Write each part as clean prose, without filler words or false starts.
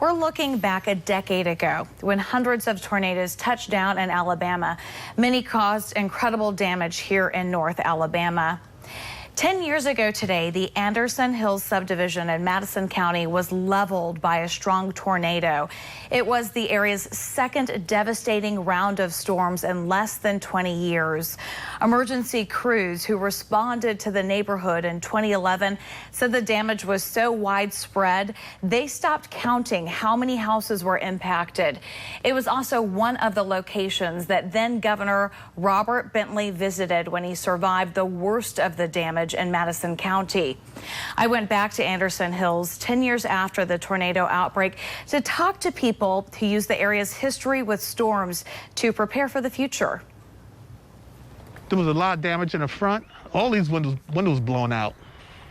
We're looking back a decade ago when hundreds of tornadoes touched down in Alabama. Many caused incredible damage here in North Alabama. 10 years ago today, the Anderson Hills subdivision in Madison County was leveled by a strong tornado. It was the area's second devastating round of storms in less than 20 years. Emergency crews who responded to the neighborhood in 2011 said the damage was so widespread, they stopped counting how many houses were impacted. It was also one of the locations that then Governor Robert Bentley visited when he survived the worst of the damage in Madison County. I went back to Anderson Hills 10 years after the tornado outbreak to talk to people who use the area's history with storms to prepare for the future. There was a lot of damage in the front. All these windows blown out.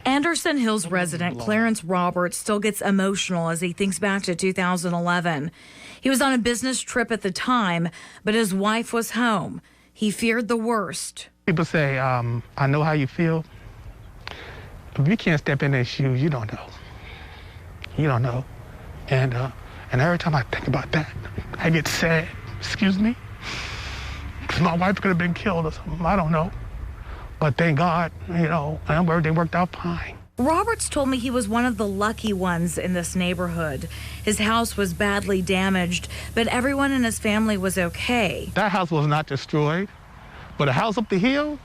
Anderson Hills resident Clarence Roberts still gets emotional as he thinks back to 2011. He was on a business trip at the time, but his wife was home. He feared the worst. People say, I know how you feel. If you can't step in their shoes, you don't know. You don't know. And every time I think about that, I get sad. Excuse me? Because my wife could have been killed or something. I don't know. But thank God, everything worked out fine. Roberts told me he was one of the lucky ones in this neighborhood. His house was badly damaged, but everyone in his family was okay. That house was not destroyed, but a house up the hill,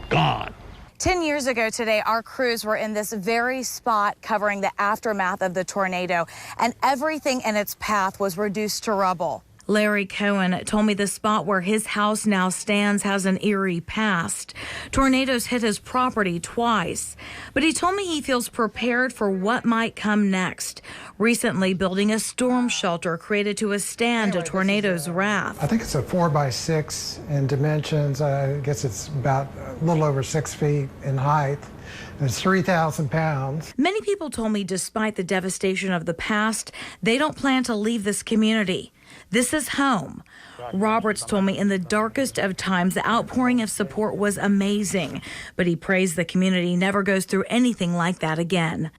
gone. 10 years ago today, our crews were in this very spot covering the aftermath of the tornado, and everything in its path was reduced to rubble. Larry Cohen told me the spot where his house now stands has an eerie past. Tornadoes hit his property twice, but he told me he feels prepared for what might come next. Recently building a storm shelter created to withstand a tornado's wrath. I think it's a 4x6 in dimensions. I guess it's about a little over 6 feet in height. It's 3,000 pounds. Many people told me despite the devastation of the past, they don't plan to leave this community. This is home. Roberts told me in the darkest of times, the outpouring of support was amazing, but he prays the community never goes through anything like that again.